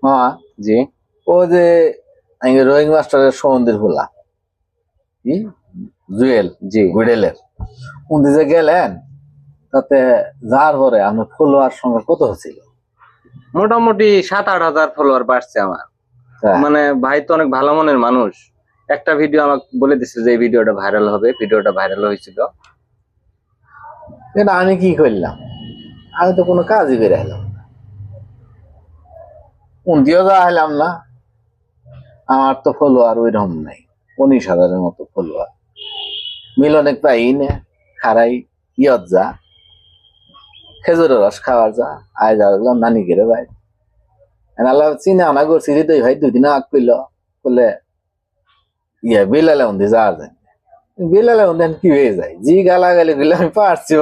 মামা জি ও যে রোহিং মাস্টারের সমন্দির ভোলা কি জুয়েল জি গুডেলের উনি যে গেলেন তাতে যার পরে আমার ফলোয়ার সঙ্গে কত হচ্ছিল? মোটামুটি 7-8 হাজার ফলোয়ার বাড়ছে আমার। মানে ভাই তো অনেক ভালো মনের মানুষ। একটা ভিডিও আমাকে বলে দিছিল যে এই ভিডিওটা ভাইরাল হবে, ভিডিওটা ভাইরাল হয়েছিল। কিন্তু আমি কি করলাম? আমি তো কোনো কাজই করে এলাম না, উনতিও যাওয়া হলাম না। আমার তো ফলোয়ার ওই রকম নাই, 19,000-এর মতো ফলোয়ার। মিলনে পাই না, খারাই ইয়ত যা খেজুরের রস খাওয়ার যা আয় যা নানি গেরে ভাই আল্লাহ চিনে আনা করছি হৃদয় ভাই 2 দিন আগ কইল বলে বিলালে উন্দি যাওয়ার যায় বিলালে উন্দি কি হয়ে যায় জি গালা গালি গেলে আমি পারছি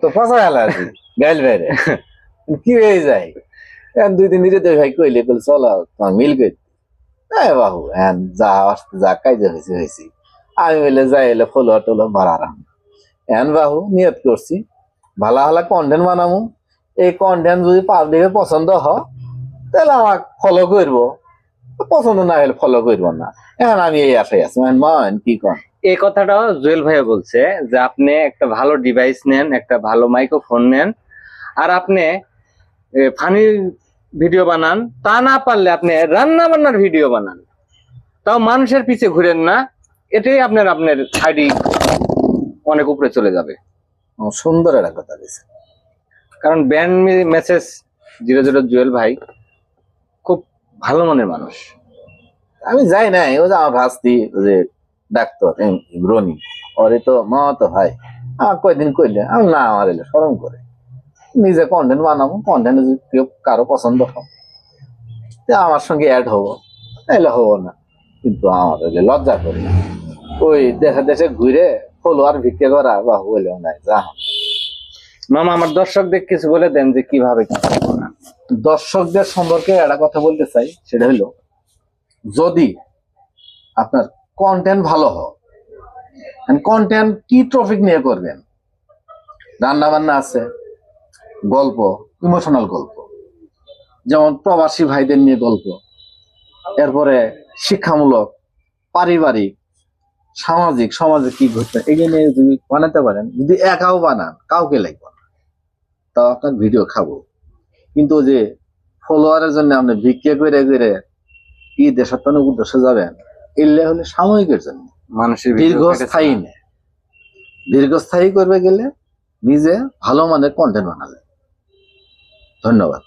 তো ফসা গেল আছি গাইল বাইরে কি হয়ে যায় 2 দিন হৃদয় ভাই কইলে বলে চলো তোমার মিল কই বাহু যা যা কাজে হয়েছি আমি বলে যাই এলে ফলোয়ার টোলো বাড়ারাম এন বাহু নিয়ত করছি ভালো ভালো কন্টেন্ট বানাবো। এই কন্টেন্ট যদি পাবলিকের পছন্দ হয় তাহলে আমার ফলো করবো, পছন্দ না হলে ফলো করবো না। এখন আমি এই আশায় আছি মান কি কন। এই কথাটাও জুয়েল ভাইয়া বলছে যে আপনি একটা ভালো ডিভাইস নেন, একটা ভালো মাইক্রোফোন নেন, আর আপনি ফানি ভিডিও বানান। তা না পারলে আপনি রান্না বান্নার ভিডিও বানান, তাও মানুষের পিছে ঘুরেন না। এটাই আপনার আইডি অনেক উপরে চলে যাবে। সুন্দর একটা কথা দিয়েছে। কারণ ব্যান্ড মেসেজ 00 জুয়েল ভাই খুব ভালো মনের মানুষ। আমি যাই নাই, ও যে আমার ভাস্তি যে ডাক্তার রনি ওরে তো মা তো ভাই আমার কয়দিন কইলে আমি না আমার এলে সরম করে নিজে কন্টেন্ট বানাবো। কন্টেন্ট যদি কেউ কারো পছন্দ হয় আমার সঙ্গে অ্যাড হবো, এলে হবো না। কিন্তু আমার এলে লজ্জা করি ওই দেশে দেশে ঘুরে ফলোয়ার ভিক্ষে করা বা হইলেও নাই যা। মামা আমার দর্শকদের কিছু বলে দেন যে কিভাবে কি করেন। দর্শকদের সম্পর্কে একটা কথা বলতে চাই, সেটা হলো যদি আপনার কন্টেন্ট ভালো হয়, কন্টেন্ট কি টপিক নিয়ে করবেন, রান্না বান্না আছে, গল্প, ইমোশনাল গল্প, যেমন প্রবাসী ভাইদের নিয়ে গল্প, এরপরে শিক্ষামূলক, পারিবারিক, সামাজিক, সমাজে কি ঘটছে এগুলো নিয়ে যদি বানাতে পারেন, যদি একাও বানান কাউকে লাগবে না, তাও আপনার ভিডিও খাবো। কিন্তু যে ফলোয়ারের জন্য আপনি ভিক্ষা করে করে কি দেশাত্মক উদ্দেশ্যে যাবেন, এলে হলে সাময়িকের জন্য, মানুষের দীর্ঘস্থায়ী নেই। দীর্ঘস্থায়ী করবে গেলে নিজে ভালো মানের কন্টেন্ট বানালে। ধন্যবাদ।